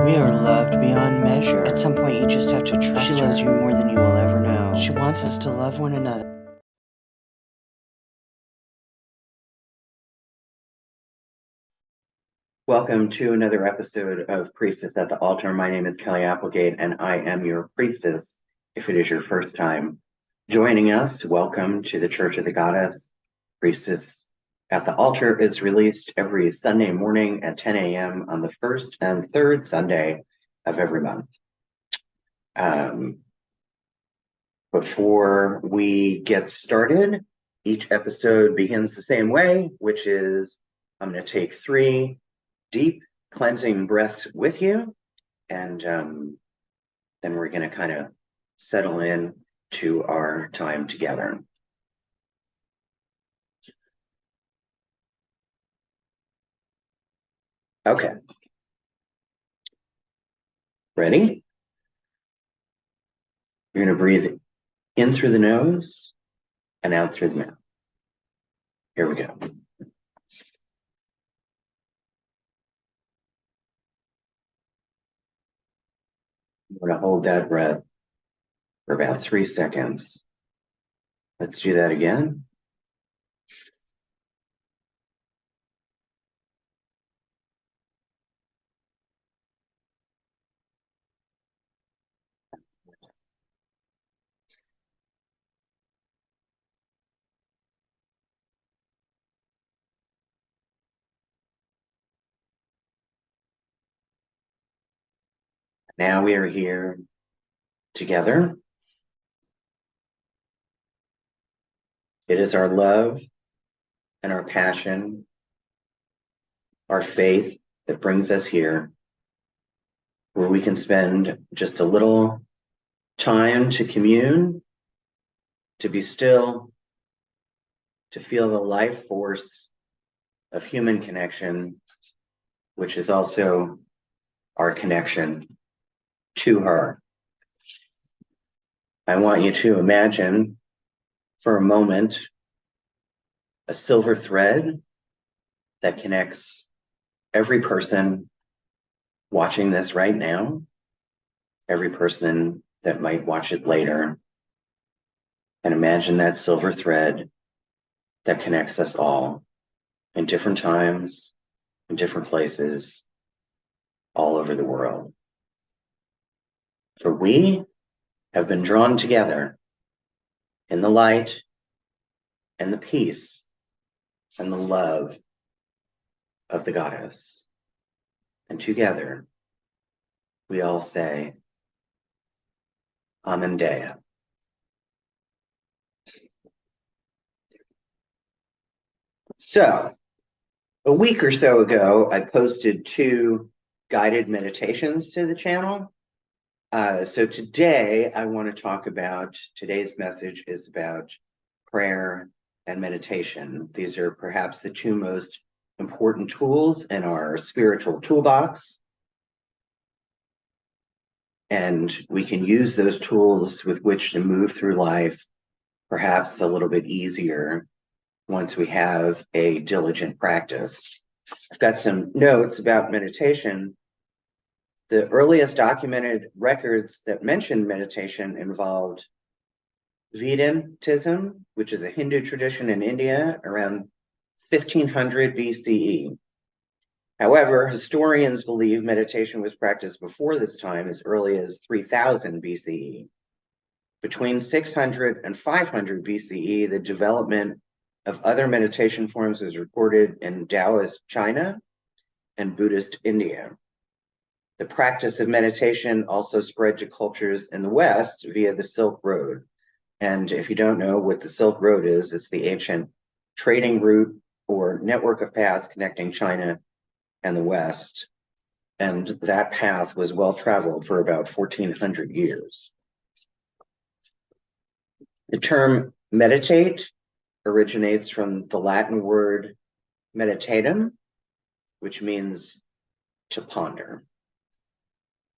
We are loved beyond measure. At some point, you just have to trust She her. loves you more than you will ever know. She wants us to love one another. Welcome to another episode of Priestess at the Altar. My name is Kelly Applegate, and I am your priestess. If it is your first time joining us, welcome to the Church of the Goddess. Priestess at the Altar is released every Sunday morning at 10 a.m. on the first and third Sunday of every month. Before we get started, each episode begins the same way, which is I'm going to take 3 deep cleansing breaths with you, and then we're going to kind of settle in to our time together. Okay. Ready? You're going to breathe in through the nose and out through the mouth. Here we go. I'm going to hold that breath for about 3 seconds. Let's do that again. Now we are here together. It is our love and our passion, our faith that brings us here, where we can spend just a little time to commune, to be still, to feel the life force of human connection, which is also our connection to her. I want you to imagine for a moment a silver thread that connects every person watching this right now, every person that might watch it later, and imagine that silver thread that connects us all in different times, in different places, all over the world. For we have been drawn together in the light and the peace and the love of the goddess. And together, we all say, Amen Dea. So, a week or so ago, I posted 2 guided meditations to the channel. So today, I want to talk about, today's message is about prayer and meditation. These are perhaps the 2 most important tools in our spiritual toolbox. And we can use those tools with which to move through life perhaps a little bit easier once we have a diligent practice. I've got some notes about meditation. The earliest documented records that mention meditation involved Vedantism, which is a Hindu tradition in India around 1500 BCE. However, historians believe meditation was practiced before this time as early as 3000 BCE. Between 600 and 500 BCE, the development of other meditation forms is recorded in Taoist China and Buddhist India. The practice of meditation also spread to cultures in the West via the Silk Road. And if you don't know what the Silk Road is, it's the ancient trading route or network of paths connecting China and the West. And that path was well traveled for about 1400 years. The term meditate originates from the Latin word meditatum, which means to ponder.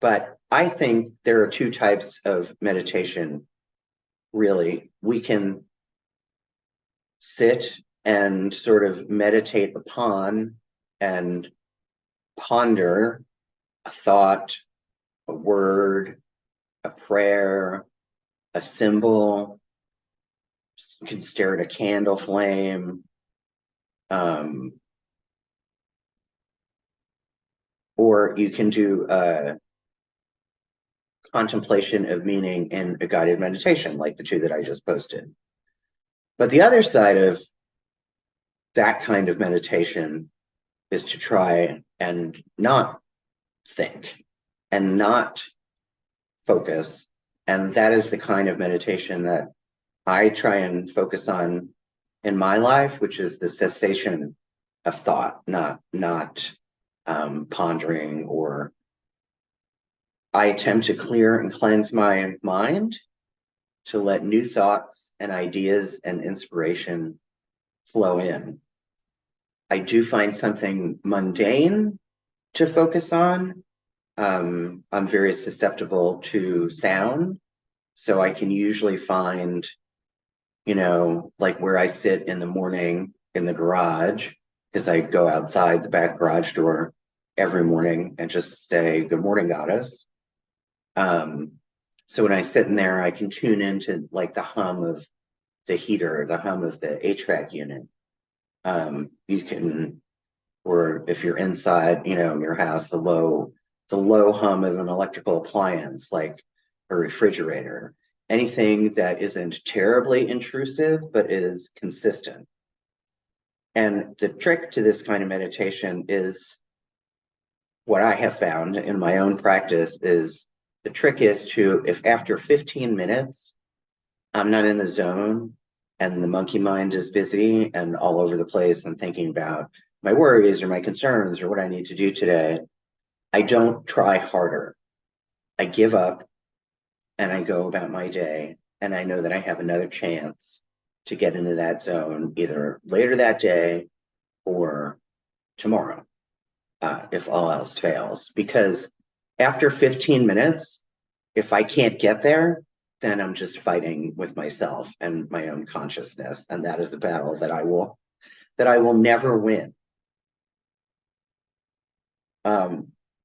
But I think there are 2 types of meditation, really. We can sit and sort of meditate upon and ponder a thought, a word, a prayer, a symbol. You can stare at a candle flame. Or you can do a contemplation of meaning in a guided meditation, like the two that I just posted. But the other side of that kind of meditation is to try and not think and not focus. And that is the kind of meditation that I try and focus on in my life, which is the cessation of thought, not pondering, or I attempt to clear and cleanse my mind to let new thoughts and ideas and inspiration flow in. I do find something mundane to focus on. I'm very susceptible to sound, so I can usually find, like where I sit in the morning in the garage, because I go outside the back garage door every morning and just say, "Good morning, goddess." So when I sit in there, I can tune into like the hum of the heater, the hum of the HVAC unit. You can, or if you're inside, your house, the low hum of an electrical appliance, like a refrigerator, anything that isn't terribly intrusive, but is consistent. And the trick to this kind of meditation is, what I have found in my own practice is, the trick is to, if after 15 minutes, I'm not in the zone and the monkey mind is busy and all over the place and thinking about my worries or my concerns or what I need to do today, I don't try harder. I give up and I go about my day, and I know that I have another chance to get into that zone either later that day or tomorrow, if all else fails. Because after 15 minutes, if I can't get there, then I'm just fighting with myself and my own consciousness, and that is a battle that I will never win.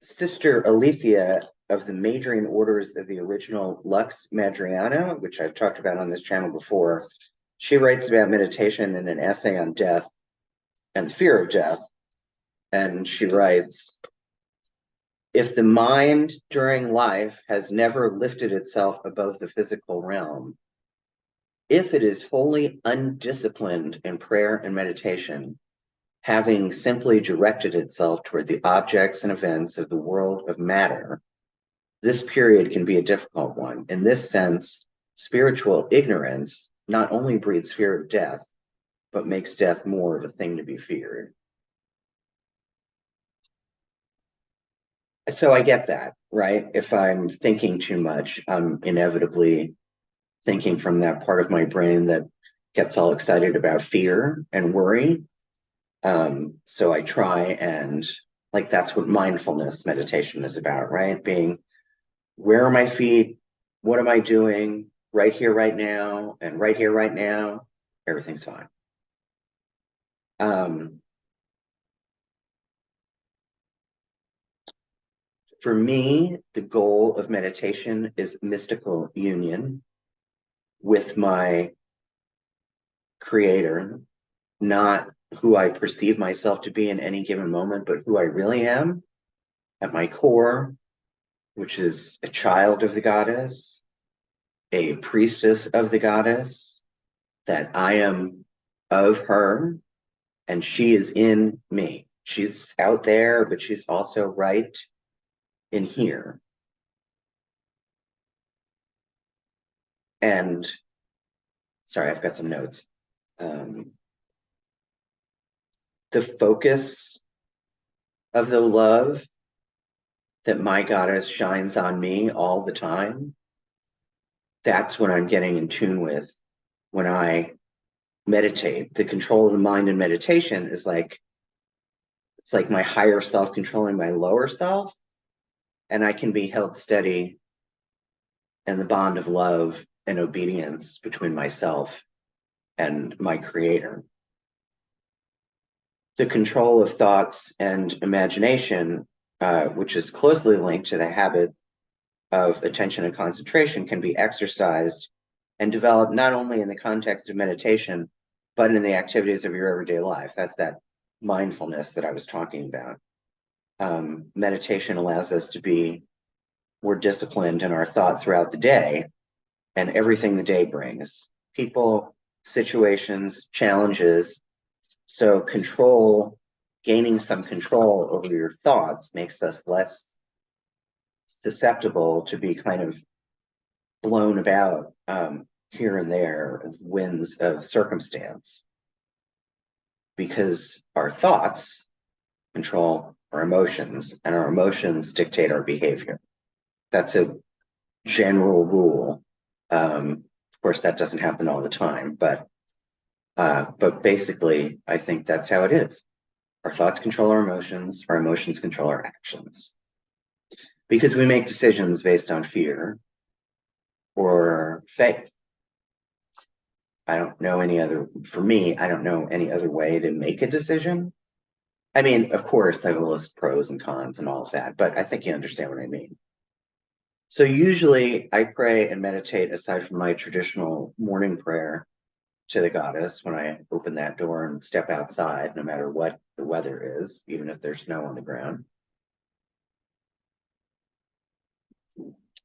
Sister Alethea of the Majoring Orders of the Original Lux Madriana, which I've talked about on this channel before, she writes about meditation in an essay on death and the fear of death, and she writes, "If the mind during life has never lifted itself above the physical realm, if it is wholly undisciplined in prayer and meditation, having simply directed itself toward the objects and events of the world of matter, this period can be a difficult one. In this sense, spiritual ignorance not only breeds fear of death, but makes death more of a thing to be feared." So I get that, right? If I'm thinking too much, I'm inevitably thinking from that part of my brain that gets all excited about fear and worry. So I try and, like, that's what mindfulness meditation is about, right? Being, where are my feet? What am I doing right here, right now? And right here, right now, everything's fine. For me, the goal of meditation is mystical union with my creator, not who I perceive myself to be in any given moment, but who I really am at my core, which is a child of the goddess, a priestess of the goddess, that I am of her and she is in me. She's out there, but she's also right in here. And sorry, I've got some notes. The focus of the love that my goddess shines on me all the time, that's what I'm getting in tune with when I meditate. The control of the mind in meditation is like, it's like my higher self controlling my lower self, and I can be held steady in the bond of love and obedience between myself and my creator. The control of thoughts and imagination which is closely linked to the habit of attention and concentration, can be exercised and developed not only in the context of meditation, but in the activities of your everyday life. That's that mindfulness that I was talking about. Meditation allows us to be more disciplined in our thought throughout the day and everything the day brings. People, situations, challenges. So gaining some control over your thoughts makes us less susceptible to be kind of blown about here and there of winds of circumstance, because our thoughts control our emotions and our emotions dictate our behavior. That's a general rule. Of course, that doesn't happen all the time, but basically, I think that's how it is. Our thoughts control our emotions control our actions. Because we make decisions based on fear or faith. I don't know any other way to make a decision. I mean, of course, I will list pros and cons and all of that, but I think you understand what I mean. So usually I pray and meditate, aside from my traditional morning prayer to the goddess when I open that door and step outside, no matter what the weather is, even if there's snow on the ground.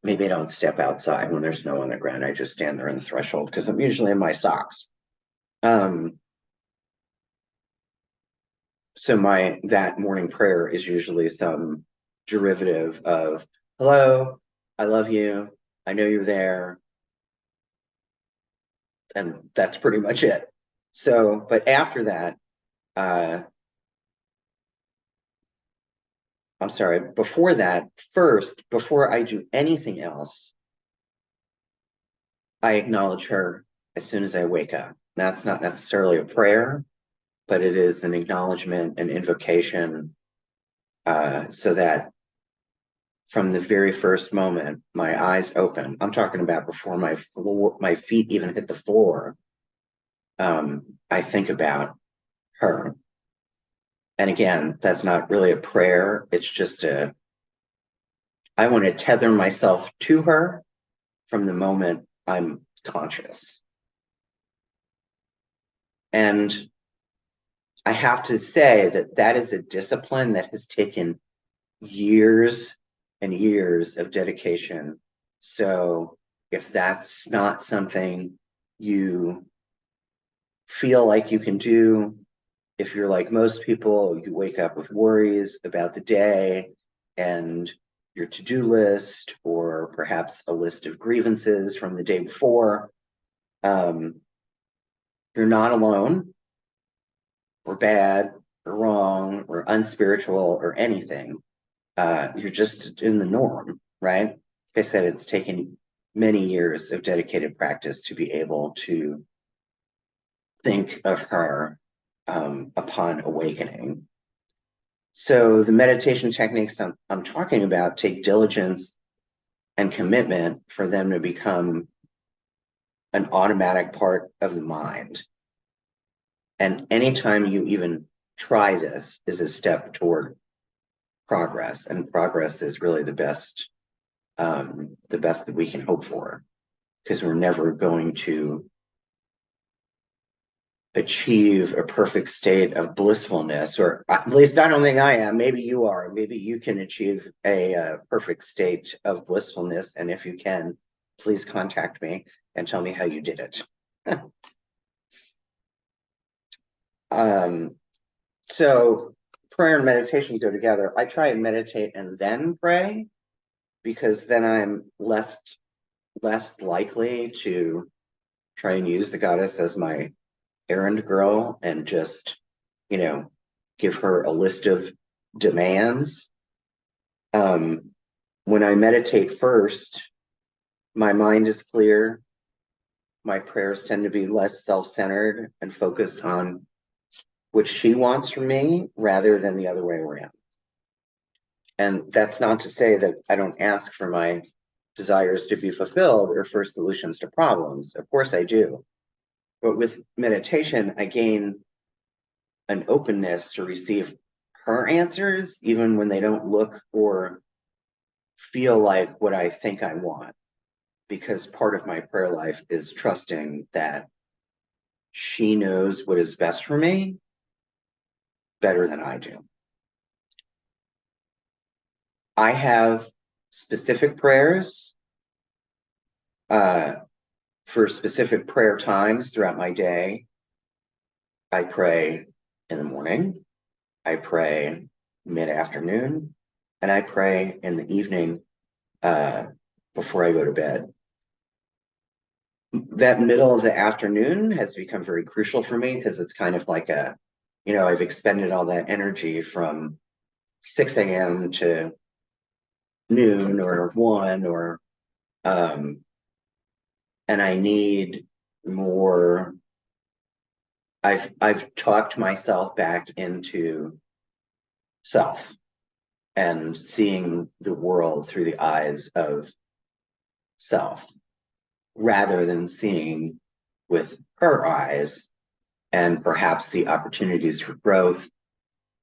Maybe I don't step outside when there's snow on the ground. I just stand there on the threshold because I'm usually in my socks. So that morning prayer is usually some derivative of, hello, I love you, I know you're there. And that's pretty much it. So, but after that, I'm sorry, before that, first, before I do anything else, I acknowledge her as soon as I wake up. That's not necessarily a prayer, but it is an acknowledgement, an invocation, so that from the very first moment, my eyes open. I'm talking about before my feet even hit the floor. I think about her. And again, that's not really a prayer. It's just I want to tether myself to her from the moment I'm conscious. And I have to say that is a discipline that has taken years and years of dedication. So if that's not something you feel like you can do, if you're like most people, you wake up with worries about the day and your to-do list, or perhaps a list of grievances from the day before, you're not alone, or bad, or wrong, or unspiritual, or anything. You're just in the norm, right? Like I said, it's taken many years of dedicated practice to be able to think of her upon awakening. So the meditation techniques I'm talking about take diligence and commitment for them to become an automatic part of the mind. And anytime you even try this is a step toward progress, and progress is really the best that we can hope for, because we're never going to achieve a perfect state of blissfulness, or at least I don't think I am. Maybe you are. Maybe you can achieve a perfect state of blissfulness, and if you can, please contact me and tell me how you did it. So prayer and meditation go together. I try and meditate and then pray, because then I'm less likely to try and use the goddess as my errand girl and just, give her a list of demands. When I meditate first, my mind is clear. My prayers tend to be less self-centered and focused on what she wants from me rather than the other way around. And that's not to say that I don't ask for my desires to be fulfilled or for solutions to problems. Of course I do. But with meditation, I gain an openness to receive her answers, even when they don't look or feel like what I think I want. Because part of my prayer life is trusting that she knows what is best for me better than I do. I have specific prayers for specific prayer times throughout my day. I pray in the morning, I pray mid-afternoon, and I pray in the evening before I go to bed. That middle of the afternoon has become very crucial for me because it's kind of like I've expended all that energy from 6 a.m. to noon or 1 or and I need more. I've talked myself back into self and seeing the world through the eyes of self rather than seeing with her eyes, and perhaps see opportunities for growth,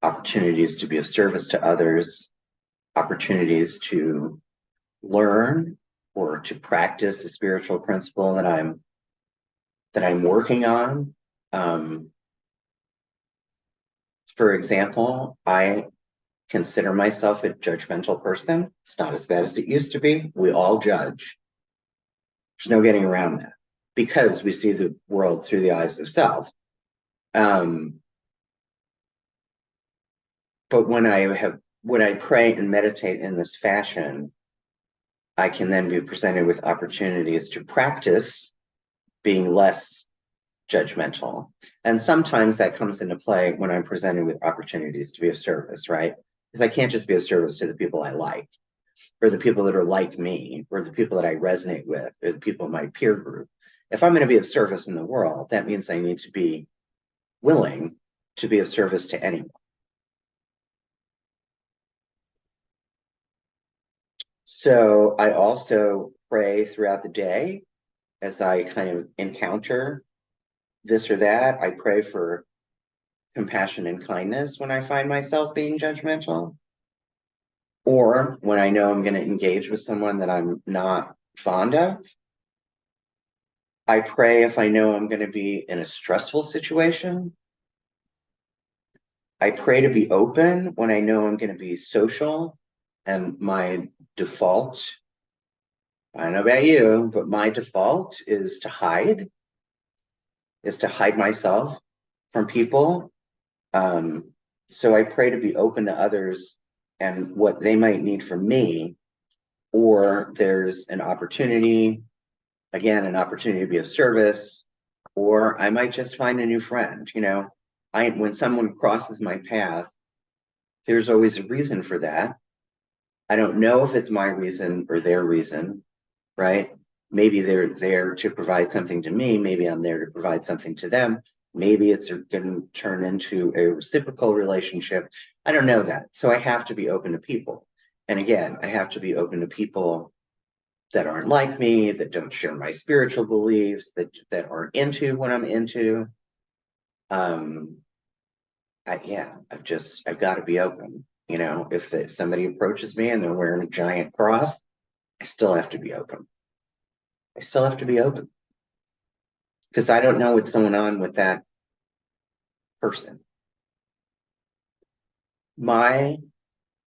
opportunities to be of service to others, opportunities to learn or to practice a spiritual principle that I'm working on. For example, I consider myself a judgmental person. It's not as bad as it used to be. We all judge. There's no getting around that because we see the world through the eyes of self. But when I pray and meditate in this fashion, I can then be presented with opportunities to practice being less judgmental. And sometimes that comes into play when I'm presented with opportunities to be of service, right? Because I can't just be of service to the people I like, or the people that are like me, or the people that I resonate with, or the people in my peer group. If I'm going to be of service in the world, that means I need to be willing to be of service to anyone. So I also pray throughout the day as I kind of encounter this or that. I pray for compassion and kindness when I find myself being judgmental, or when I know I'm going to engage with someone that I'm not fond of. I pray if I know I'm going to be in a stressful situation. I pray to be open when I know I'm going to be social, and my default, I don't know about you, but my default is to hide myself from people. So I pray to be open to others and what they might need from me, or there's an opportunity to be of service, or I might just find a new friend. When someone crosses my path, there's always a reason for that. I don't know if it's my reason or their reason, right? Maybe they're there to provide something to me. Maybe I'm there to provide something to them. Maybe it's going to turn into a reciprocal relationship. I don't know that. So I have to be open to people. And again, I have to be open to people that aren't like me, that don't share my spiritual beliefs, that aren't into what I'm into. I've got to be open. If somebody approaches me and they're wearing a giant cross, I still have to be open. Because I don't know what's going on with that person. My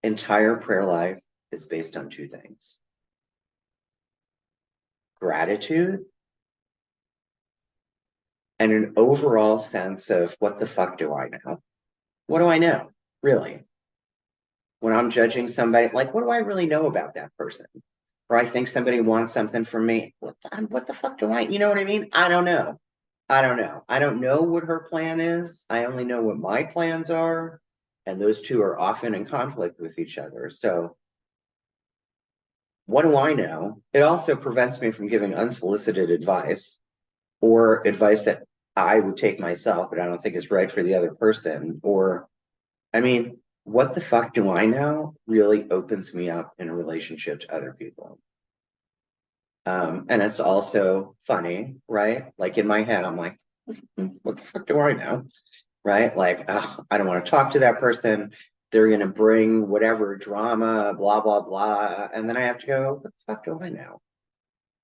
entire prayer life is based on 2 things: gratitude and an overall sense of what the fuck do I know? What do I know, really? When I'm judging somebody, like, what do I really know about that person? Or I think somebody wants something from me. What the fuck do I, you know what I mean? I don't know. I don't know what her plan is. I only know what my plans are. And those two are often in conflict with each other. So what do I know? It also prevents me from giving unsolicited advice, or advice that I would take myself, but I don't think is right for the other person. Or, what the fuck do I know really opens me up in a relationship to other people. And it's also funny, right? Like in my head, I'm like, what the fuck do I know? Right? Like, I don't want to talk to that person. they're going to bring whatever drama, blah, blah, blah. And then I have to go, what the fuck do I know?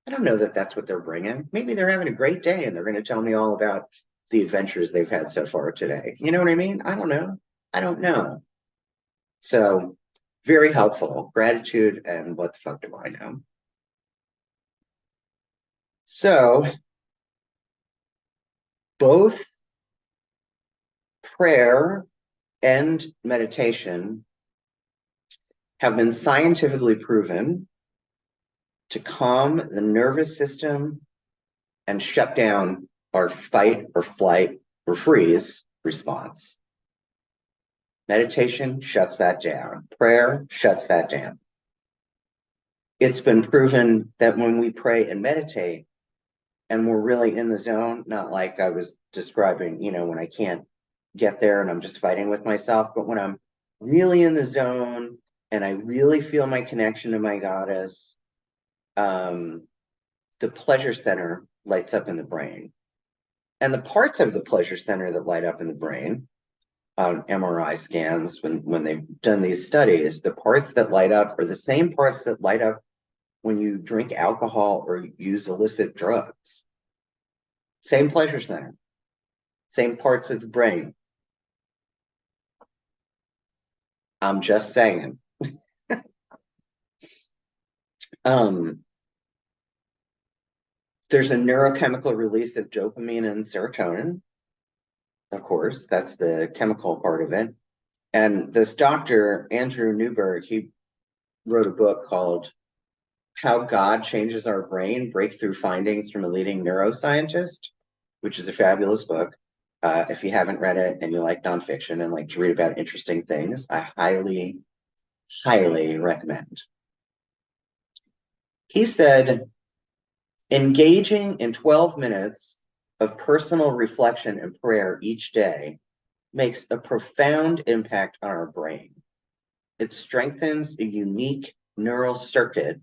I don't know that that's what they're bringing. Maybe they're having a great day and they're going to tell me all about the adventures they've had so far today. You know what I mean? I don't know. I don't know. So very helpful. Gratitude and what the fuck do I know? So both prayer and meditation have been scientifically proven to calm the nervous system and shut down our fight or flight or freeze response. Meditation shuts that down. Prayer shuts that down. It's been proven that when we pray and meditate and we're really in the zone, not like I was describing, when I can't get there and I'm just fighting with myself, but when I'm really in the zone and I really feel my connection to my goddess, the pleasure center lights up in the brain. And the parts of the pleasure center that light up in the brain on MRI scans, when they've done these studies, the parts that light up are the same parts that light up when you drink alcohol or use illicit drugs. Same pleasure center, same parts of the brain. I'm just saying. There's a neurochemical release of dopamine and serotonin. Of course, that's the chemical part of it. And this doctor, Andrew Newberg, he wrote a book called How God Changes Our Brain, Breakthrough Findings from a Leading Neuroscientist, which is a fabulous book. If you haven't read it and you like nonfiction and like to read about interesting things, I highly, highly recommend. He said, engaging in 12 minutes of personal reflection and prayer each day makes a profound impact on our brain. It strengthens a unique neural circuit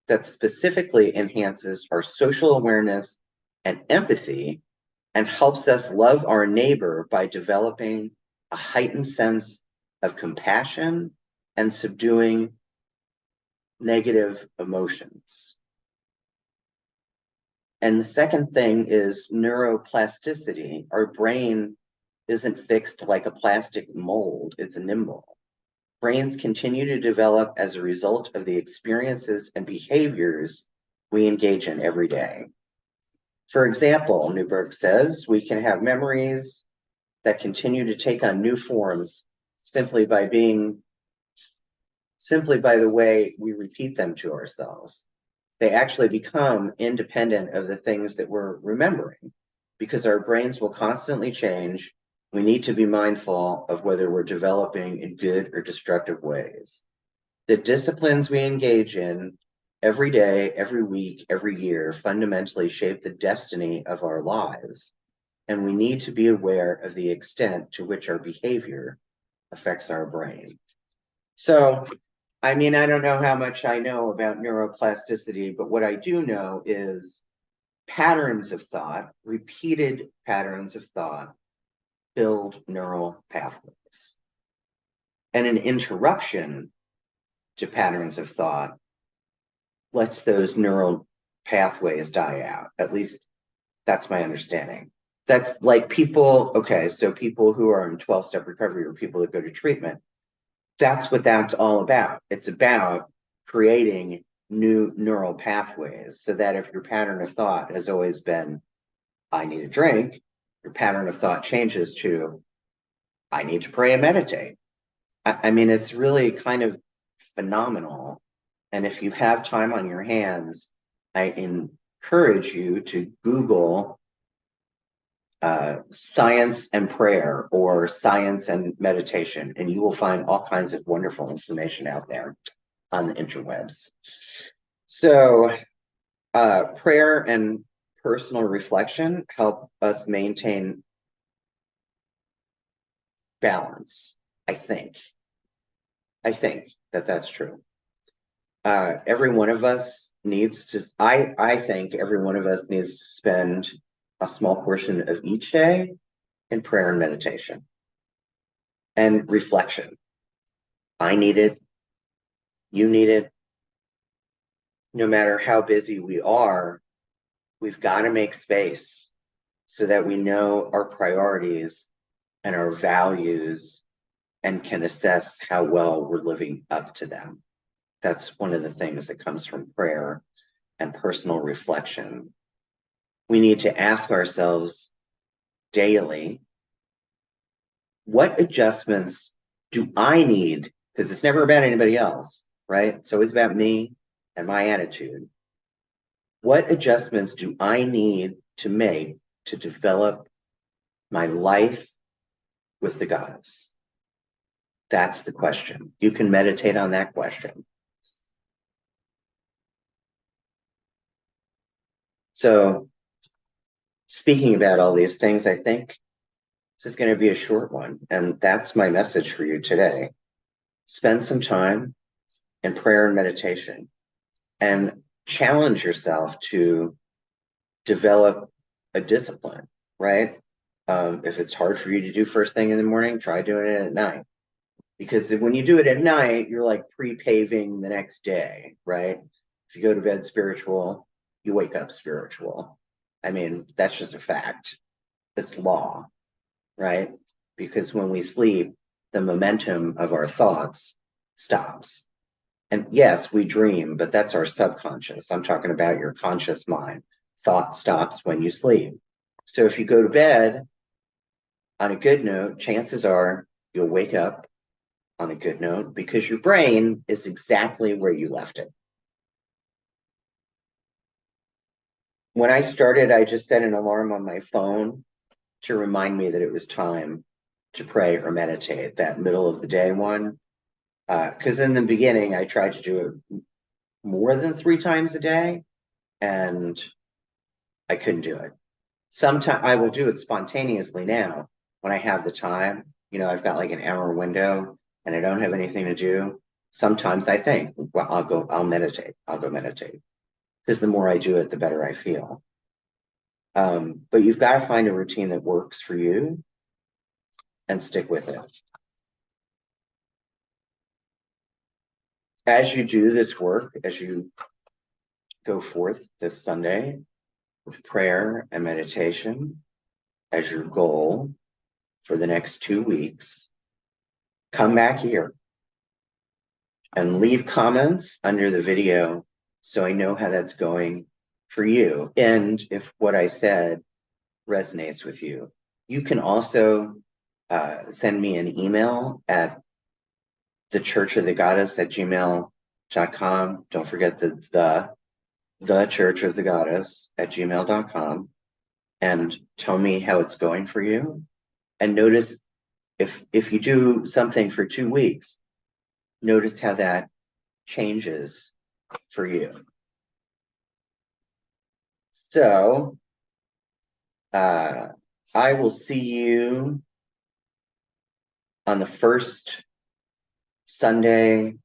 that specifically enhances our social awareness and empathy and helps us love our neighbor by developing a heightened sense of compassion and subduing negative emotions. And the second thing is neuroplasticity. Our brain isn't fixed like a plastic mold, it's nimble. Brains continue to develop as a result of the experiences and behaviors we engage in every day. For example, Newberg says, we can have memories that continue to take on new forms simply by the way we repeat them to ourselves. They actually become independent of the things that we're remembering because our brains will constantly change. We need to be mindful of whether we're developing in good or destructive ways. The disciplines we engage in every day, every week, every year fundamentally shape the destiny of our lives. And we need to be aware of the extent to which our behavior affects our brain. So, I mean, I don't know how much I know about neuroplasticity, but what I do know is patterns of thought, repeated patterns of thought, build neural pathways. And an interruption to patterns of thought lets those neural pathways die out. At least that's my understanding. That's like people, okay, so people who are in 12-step recovery or people that go to treatment, that's what that's all about. It's about creating new neural pathways so that if your pattern of thought has always been, I need a drink, your pattern of thought changes to, I need to pray and meditate. I mean, it's really kind of phenomenal. And if you have time on your hands, I encourage you to Google science and prayer or science and meditation, and you will find all kinds of wonderful information out there on the interwebs. So prayer and personal reflection help us maintain balance. I think that that's true. Every one of us needs to, I think every one of us needs to spend a small portion of each day in prayer and meditation and reflection. I need it. You need it. No matter how busy we are, we've got to make space so that we know our priorities and our values and can assess how well we're living up to them. That's one of the things that comes from prayer and personal reflection. We need to ask ourselves daily, what adjustments do I need? Because it's never about anybody else, right? It's always about me and my attitude. What adjustments do I need to make to develop my life with the goddess? That's the question. You can meditate on that question. So, speaking about all these things, I think this is going to be a short one, and that's my message for you today. Spend some time in prayer and meditation and challenge yourself to develop a discipline, right? If it's hard for you to do first thing in the morning, try doing it at night. Because when you do it at night, you're like pre-paving the next day, right? If you go to bed spiritual, you wake up spiritual. I mean, that's just a fact. It's law, right? Because when we sleep, the momentum of our thoughts stops. And yes, we dream, but that's our subconscious. I'm talking about your conscious mind. Thought stops when you sleep. So if you go to bed on a good note, chances are you'll wake up on a good note because your brain is exactly where you left it. When I started, I just set an alarm on my phone to remind me that it was time to pray or meditate, that middle of the day one. Because in the beginning, I tried to do it more than 3 times a day, and I couldn't do it. Sometimes I will do it spontaneously now when I have the time. You know, I've got like an hour window and I don't have anything to do. Sometimes I think, well, I'll meditate. I'll go meditate. Because the more I do it, the better I feel. But you've got to find a routine that works for you and stick with it. As you do this work, as you go forth this Sunday with prayer and meditation as your goal for the next 2 weeks, come back here and leave comments under the video so I know how that's going for you. And if what I said resonates with you, you can also send me an email at thechurchofthegoddess@gmail.com. Don't forget the thechurchofthegoddess@gmail.com, and tell me how it's going for you. And notice if you do something for 2 weeks, notice how that changes for you. So I will see you on the first Sunday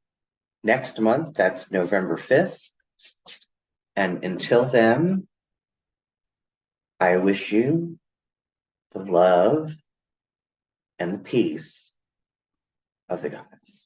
next month. That's November 5th. And until then, I wish you the love and the peace of the goddess.